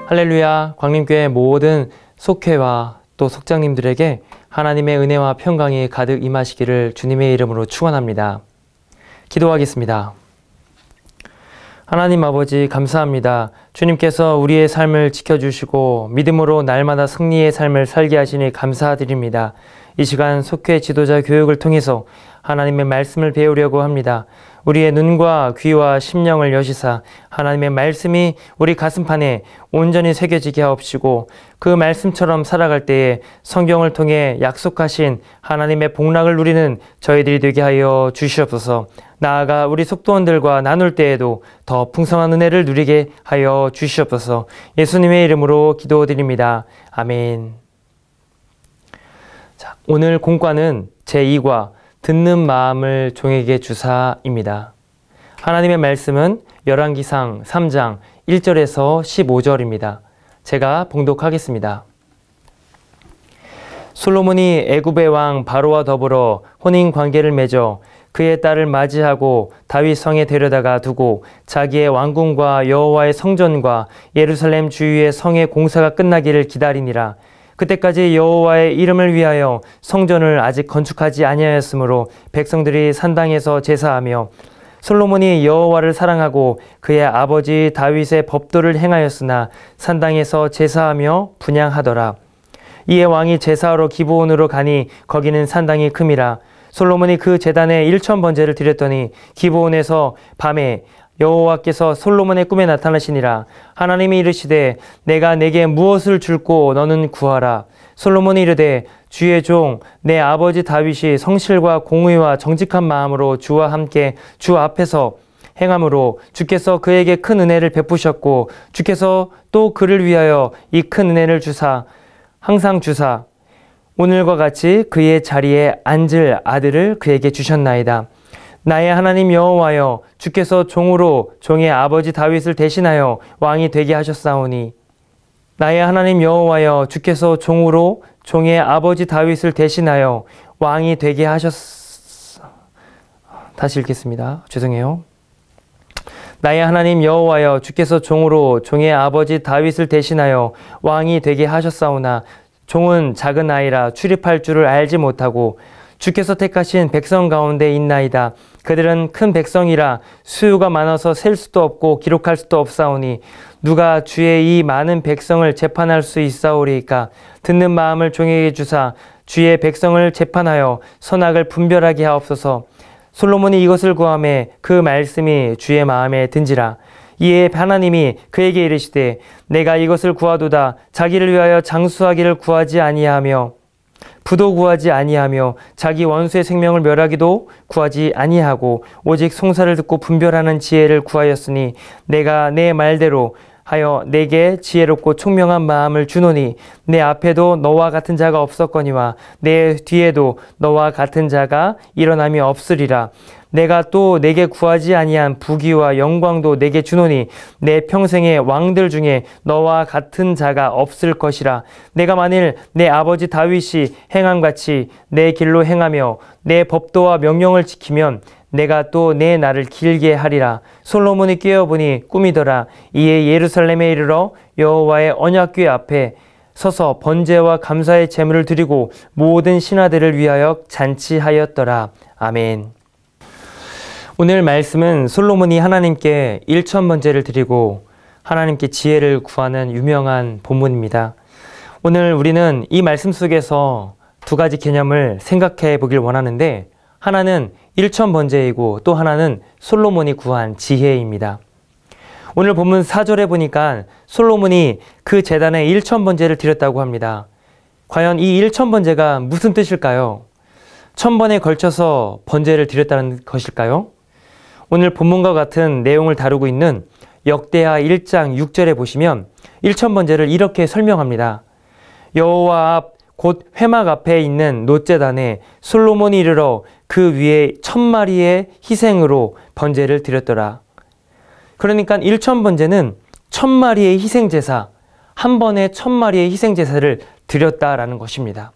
할렐루야, 광림교회 모든 속회와 또 속장님들에게 하나님의 은혜와 평강이 가득 임하시기를 주님의 이름으로 축원합니다. 기도하겠습니다. 하나님 아버지 감사합니다. 주님께서 우리의 삶을 지켜주시고 믿음으로 날마다 승리의 삶을 살게 하시니 감사드립니다. 이 시간 속회 지도자 교육을 통해서 하나님의 말씀을 배우려고 합니다. 우리의 눈과 귀와 심령을 여시사 하나님의 말씀이 우리 가슴판에 온전히 새겨지게 하옵시고 그 말씀처럼 살아갈 때에 성경을 통해 약속하신 하나님의 복락을 누리는 저희들이 되게 하여 주시옵소서. 나아가 우리 속도원들과 나눌 때에도 더 풍성한 은혜를 누리게 하여 주시옵소서. 예수님의 이름으로 기도드립니다. 아멘. 자, 오늘 공과는 제2과 듣는 마음을 종에게 주사입니다. 하나님의 말씀은 열왕기상 3장 1절에서 15절입니다. 제가 봉독하겠습니다. 솔로몬이 애굽의 왕 바로와 더불어 혼인 관계를 맺어 그의 딸을 맞이하고 다윗 성에 데려다가 두고 자기의 왕궁과 여호와의 성전과 예루살렘 주위의 성의 공사가 끝나기를 기다리니라. 그때까지 여호와의 이름을 위하여 성전을 아직 건축하지 아니하였으므로 백성들이 산당에서 제사하며 솔로몬이 여호와를 사랑하고 그의 아버지 다윗의 법도를 행하였으나 산당에서 제사하며 분향하더라. 이에 왕이 제사하러 기브온으로 가니 거기는 산당이 큼이라. 솔로몬이 그 제단에 1000번제를 드렸더니 기브온에서 밤에 여호와께서 솔로몬의 꿈에 나타나시니라. 하나님이 이르시되 내가 내게 무엇을 줄고 너는 구하라. 솔로몬이 이르되 주의 종 내 아버지 다윗이 성실과 공의와 정직한 마음으로 주와 함께 주 앞에서 행함으로 주께서 그에게 큰 은혜를 베푸셨고 주께서 또 그를 위하여 이 큰 은혜를 주사 항상 주사 오늘과 같이 그의 자리에 앉을 아들을 그에게 주셨나이다. 나의 하나님 여호와여 주께서 종으로 종의 아버지 다윗을 대신하여 왕이 되게 하셨사오니 나의 하나님 여호와여 주께서 종으로 종의 아버지 다윗을 대신하여 왕이 되게 다시 읽겠습니다. 죄송해요. 나의 하나님 여호와여 주께서 종으로 종의 아버지 다윗을 대신하여 왕이 되게 하셨사오나 종은 작은 아이라 출입할 줄을 알지 못하고 주께서 택하신 백성 가운데 있나이다. 그들은 큰 백성이라 수요가 많아서 셀 수도 없고 기록할 수도 없사오니 누가 주의 이 많은 백성을 재판할 수 있사오리이까. 듣는 마음을 종에게 주사 주의 백성을 재판하여 선악을 분별하게 하옵소서. 솔로몬이 이것을 구하매 그 말씀이 주의 마음에 든지라. 이에 하나님이 그에게 이르시되 내가 이것을 구하도다. 자기를 위하여 장수하기를 구하지 아니하며 부도 구하지 아니하며 자기 원수의 생명을 멸하기도 구하지 아니하고 오직 송사를 듣고 분별하는 지혜를 구하였으니 내가 내 말대로 하여 내게 지혜롭고 총명한 마음을 주노니 내 앞에도 너와 같은 자가 없었거니와 내 뒤에도 너와 같은 자가 일어남이 없으리라. 내가 또 내게 구하지 아니한 부귀와 영광도 내게 주노니 내 평생의 왕들 중에 너와 같은 자가 없을 것이라. 내가 만일 내 아버지 다윗이 행함같이 내 길로 행하며 내 법도와 명령을 지키면 내가 또 내 날을 길게 하리라. 솔로몬이 깨어보니 꿈이더라. 이에 예루살렘에 이르러 여호와의 언약궤 앞에 서서 번제와 감사의 제물을 드리고 모든 신하들을 위하여 잔치하였더라. 아멘. 오늘 말씀은 솔로몬이 하나님께 1000번제를 드리고 하나님께 지혜를 구하는 유명한 본문입니다. 오늘 우리는 이 말씀 속에서 두 가지 개념을 생각해 보길 원하는데 하나는 1000번제이고 또 하나는 솔로몬이 구한 지혜입니다. 오늘 본문 4절에 보니까 솔로몬이 그 제단에 1000번제를 드렸다고 합니다. 과연 이 1000번제가 무슨 뜻일까요? 1000번에 걸쳐서 번제를 드렸다는 것일까요? 오늘 본문과 같은 내용을 다루고 있는 역대하 1장 6절에 보시면 1000번제를 이렇게 설명합니다. 여호와 앞 곧 회막 앞에 있는 놋제단에 솔로몬이 이르러 그 위에 1000마리의 희생으로 번제를 드렸더라. 그러니까 1000번제는 1000마리의 희생제사, 한 번에 1000마리의 희생제사를 드렸다라는 것입니다.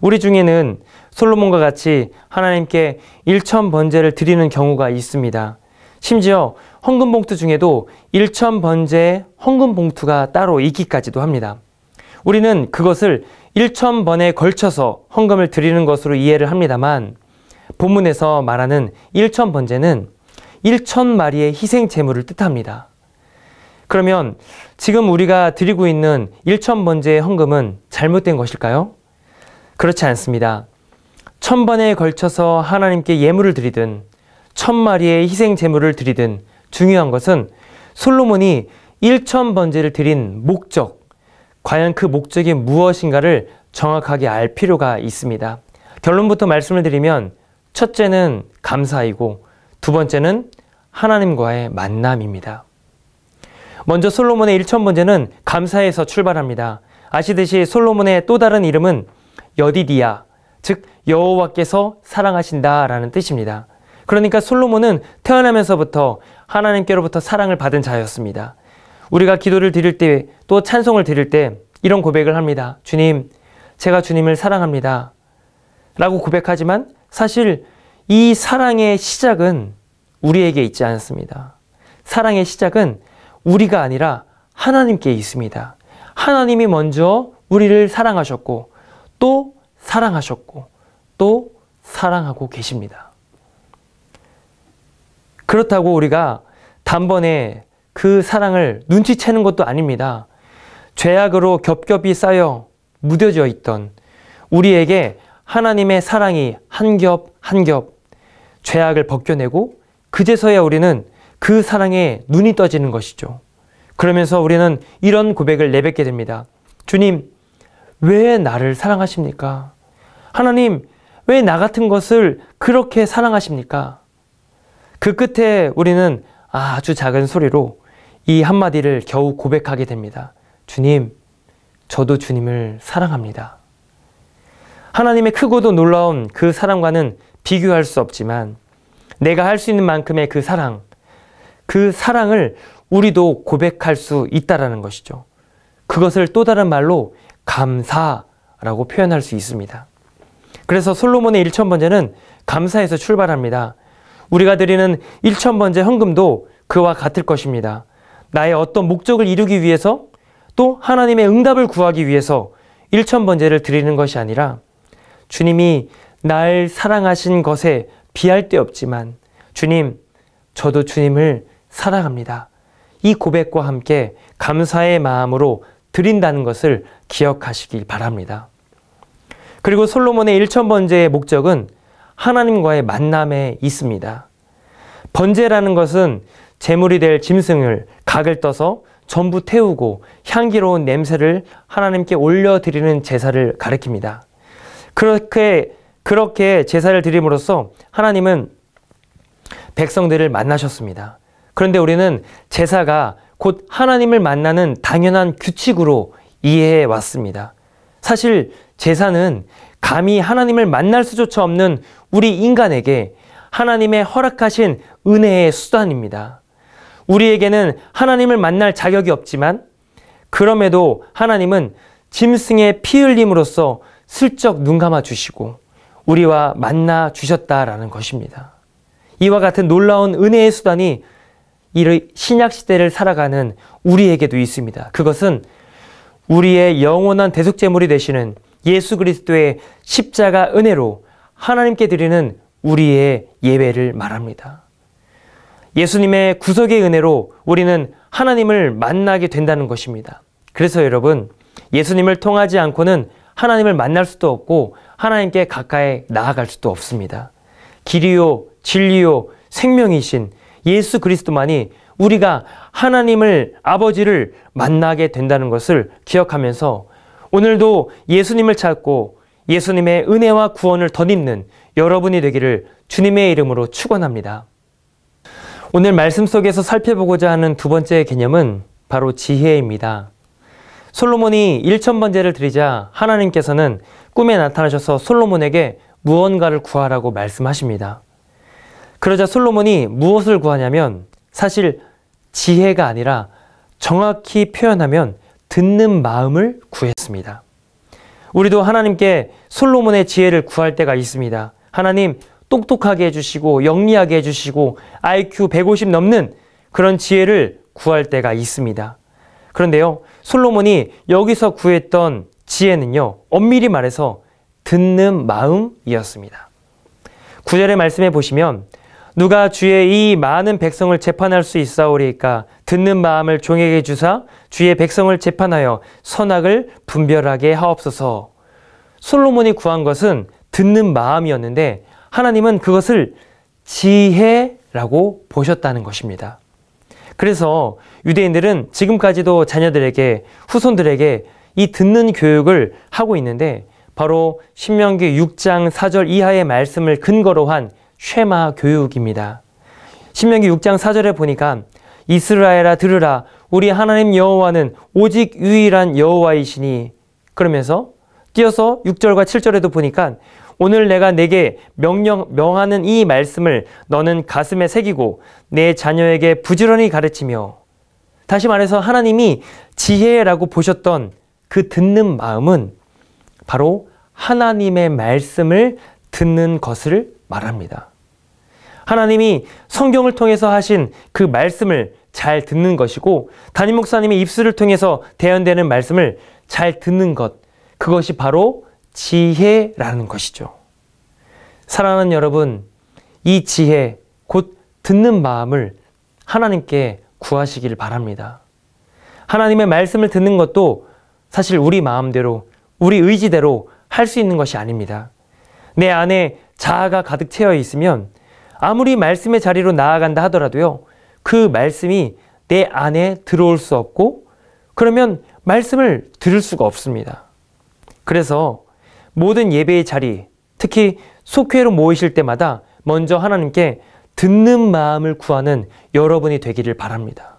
우리 중에는 솔로몬과 같이 하나님께 1000번제를 드리는 경우가 있습니다. 심지어 헌금 봉투 중에도 1,000번제의 헌금 봉투가 따로 있기까지도 합니다. 우리는 그것을 1,000번에 걸쳐서 헌금을 드리는 것으로 이해를 합니다만 본문에서 말하는 1,000번제는 1,000마리의 희생 제물을 뜻합니다. 그러면 지금 우리가 드리고 있는 1,000번제의 헌금은 잘못된 것일까요? 그렇지 않습니다. 1,000번에 걸쳐서 하나님께 예물을 드리든 1,000마리의 희생 제물을 드리든 중요한 것은 솔로몬이 1,000번제를 드린 목적, 과연 그 목적이 무엇인가를 정확하게 알 필요가 있습니다. 결론부터 말씀을 드리면 첫째는 감사이고 두 번째는 하나님과의 만남입니다. 먼저 솔로몬의 1,000번제는 감사에서 출발합니다. 아시듯이 솔로몬의 또 다른 이름은 여디디야, 즉 여호와께서 사랑하신다라는 뜻입니다. 그러니까 솔로몬은 태어나면서부터 하나님께로부터 사랑을 받은 자였습니다. 우리가 기도를 드릴 때 또 찬송을 드릴 때 이런 고백을 합니다. 주님, 제가 주님을 사랑합니다. 라고 고백하지만 사실 이 사랑의 시작은 우리에게 있지 않습니다. 사랑의 시작은 우리가 아니라 하나님께 있습니다. 하나님이 먼저 우리를 사랑하셨고 또 사랑하셨고 또 사랑하고 계십니다. 그렇다고 우리가 단번에 그 사랑을 눈치채는 것도 아닙니다. 죄악으로 겹겹이 쌓여 무뎌져 있던 우리에게 하나님의 사랑이 한 겹 한 겹 죄악을 벗겨내고 그제서야 우리는 그 사랑에 눈이 떠지는 것이죠. 그러면서 우리는 이런 고백을 내뱉게 됩니다. 주님, 왜 나를 사랑하십니까? 하나님, 왜 나 같은 것을 그렇게 사랑하십니까? 그 끝에 우리는 아주 작은 소리로 이 한마디를 겨우 고백하게 됩니다. 주님, 저도 주님을 사랑합니다. 하나님의 크고도 놀라운 그 사랑과는 비교할 수 없지만 내가 할 수 있는 만큼의 그 사랑을 우리도 고백할 수 있다는 것이죠. 그것을 또 다른 말로 감사라고 표현할 수 있습니다. 그래서 솔로몬의 1,000번제는 감사에서 출발합니다. 우리가 드리는 1,000번제 헌금도 그와 같을 것입니다. 나의 어떤 목적을 이루기 위해서 또 하나님의 응답을 구하기 위해서 1,000번제를 드리는 것이 아니라 주님이 날 사랑하신 것에 비할 데 없지만 주님, 저도 주님을 사랑합니다. 이 고백과 함께 감사의 마음으로 드린다는 것을 기억하시길 바랍니다. 그리고 솔로몬의 1,000번제의 목적은 하나님과의 만남에 있습니다. 번제라는 것은 제물이 될 짐승을 각을 떠서 전부 태우고 향기로운 냄새를 하나님께 올려드리는 제사를 가리킵니다. 그렇게 제사를 드림으로써 하나님은 백성들을 만나셨습니다. 그런데 우리는 제사가 곧 하나님을 만나는 당연한 규칙으로 이해해 왔습니다. 사실 제사는 감히 하나님을 만날 수조차 없는 우리 인간에게 하나님의 허락하신 은혜의 수단입니다. 우리에게는 하나님을 만날 자격이 없지만 그럼에도 하나님은 짐승의 피 흘림으로써 슬쩍 눈 감아 주시고 우리와 만나 주셨다라는 것입니다. 이와 같은 놀라운 은혜의 수단이 이 신약시대를 살아가는 우리에게도 있습니다. 그것은 우리의 영원한 대속제물이 되시는 예수 그리스도의 십자가 은혜로 하나님께 드리는 우리의 예배를 말합니다. 예수님의 구속의 은혜로 우리는 하나님을 만나게 된다는 것입니다. 그래서 여러분, 예수님을 통하지 않고는 하나님을 만날 수도 없고 하나님께 가까이 나아갈 수도 없습니다. 길이요, 진리요, 생명이신 예수 그리스도만이 우리가 하나님을, 아버지를 만나게 된다는 것을 기억하면서 오늘도 예수님을 찾고 예수님의 은혜와 구원을 덧입는 여러분이 되기를 주님의 이름으로 축원합니다. 오늘 말씀 속에서 살펴보고자 하는 두 번째 개념은 바로 지혜입니다. 솔로몬이 1,000번제를 드리자 하나님께서는 꿈에 나타나셔서 솔로몬에게 무언가를 구하라고 말씀하십니다. 그러자 솔로몬이 무엇을 구하냐면 사실 지혜가 아니라 정확히 표현하면 듣는 마음을 구했습니다. 우리도 하나님께 솔로몬의 지혜를 구할 때가 있습니다. 하나님, 똑똑하게 해주시고 영리하게 해주시고 IQ 150 넘는 그런 지혜를 구할 때가 있습니다. 그런데요, 솔로몬이 여기서 구했던 지혜는요, 엄밀히 말해서 듣는 마음이었습니다. 9절의 말씀에 보시면 누가 주의 이 많은 백성을 재판할 수 있사오리이까 듣는 마음을 종에게 주사 주의 백성을 재판하여 선악을 분별하게 하옵소서. 솔로몬이 구한 것은 듣는 마음이었는데 하나님은 그것을 지혜라고 보셨다는 것입니다. 그래서 유대인들은 지금까지도 자녀들에게, 후손들에게 이 듣는 교육을 하고 있는데 바로 신명기 6장 4절 이하의 말씀을 근거로 한 쉐마 교육입니다. 신명기 6장 4절에 보니까 이스라엘아 들으라 우리 하나님 여호와는 오직 유일한 여호와이시니, 그러면서 띄어서 6절과 7절에도 보니까 오늘 내가 내게 명하는 이 말씀을 너는 가슴에 새기고 내 자녀에게 부지런히 가르치며, 다시 말해서 하나님이 지혜라고 보셨던 그 듣는 마음은 바로 하나님의 말씀을 듣는 것을 말합니다. 하나님이 성경을 통해서 하신 그 말씀을 잘 듣는 것이고 담임 목사님의 입술을 통해서 대언되는 말씀을 잘 듣는 것, 그것이 바로 지혜라는 것이죠. 사랑하는 여러분, 이 지혜, 곧 듣는 마음을 하나님께 구하시기를 바랍니다. 하나님의 말씀을 듣는 것도 사실 우리 마음대로, 우리 의지대로 할 수 있는 것이 아닙니다. 내 안에 자아가 가득 채워 있으면 아무리 말씀의 자리로 나아간다 하더라도요, 그 말씀이 내 안에 들어올 수 없고 그러면 말씀을 들을 수가 없습니다. 그래서 모든 예배의 자리, 특히 속회로 모이실 때마다 먼저 하나님께 듣는 마음을 구하는 여러분이 되기를 바랍니다.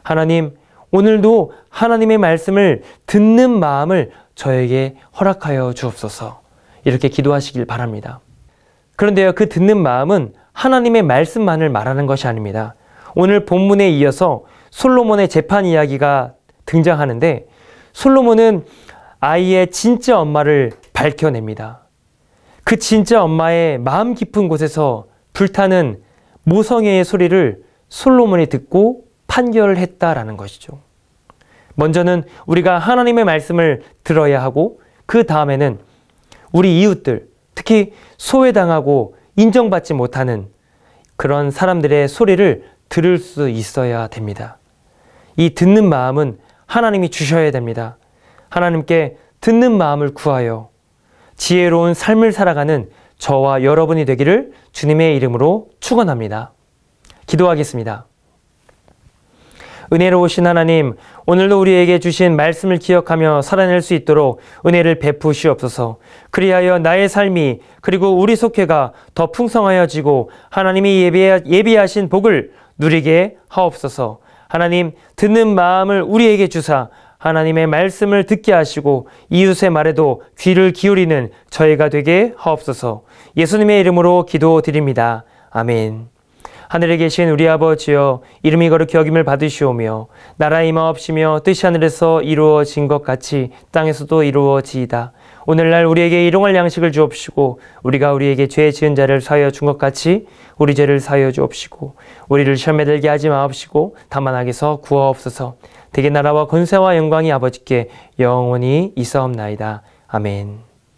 하나님, 오늘도 하나님의 말씀을 듣는 마음을 저에게 허락하여 주옵소서. 이렇게 기도하시길 바랍니다. 그런데요, 그 듣는 마음은 하나님의 말씀만을 말하는 것이 아닙니다. 오늘 본문에 이어서 솔로몬의 재판 이야기가 등장하는데 솔로몬은 아이의 진짜 엄마를 밝혀냅니다. 그 진짜 엄마의 마음 깊은 곳에서 불타는 모성애의 소리를 솔로몬이 듣고 판결했다라는 것이죠. 먼저는 우리가 하나님의 말씀을 들어야 하고 그 다음에는 우리 이웃들, 특히 소외당하고 인정받지 못하는 그런 사람들의 소리를 들을 수 있어야 됩니다. 이 듣는 마음은 하나님이 주셔야 됩니다. 하나님께 듣는 마음을 구하여 지혜로운 삶을 살아가는 저와 여러분이 되기를 주님의 이름으로 축원합니다. 기도하겠습니다. 은혜로우신 하나님, 오늘도 우리에게 주신 말씀을 기억하며 살아낼 수 있도록 은혜를 베푸시옵소서. 그리하여 나의 삶이 그리고 우리 속회가 더 풍성하여지고 하나님이 예비하신 복을 누리게 하옵소서. 하나님, 듣는 마음을 우리에게 주사 하나님의 말씀을 듣게 하시고 이웃의 말에도 귀를 기울이는 저희가 되게 하옵소서. 예수님의 이름으로 기도드립니다. 아멘. 하늘에 계신 우리 아버지여, 이름이 거룩히 여김을 받으시오며 나라의 임하옵시며 뜻이 하늘에서 이루어진 것 같이 땅에서도 이루어지이다. 오늘날 우리에게 일용할 양식을 주옵시고 우리가 우리에게 죄 지은 자를 사하여 준 것 같이 우리 죄를 사하여 주옵시고 우리를 시험에 들게 하지 마옵시고 다만 악에서 구하옵소서. 대개 나라와 권세와 영광이 아버지께 영원히 있사옵나이다. 아멘.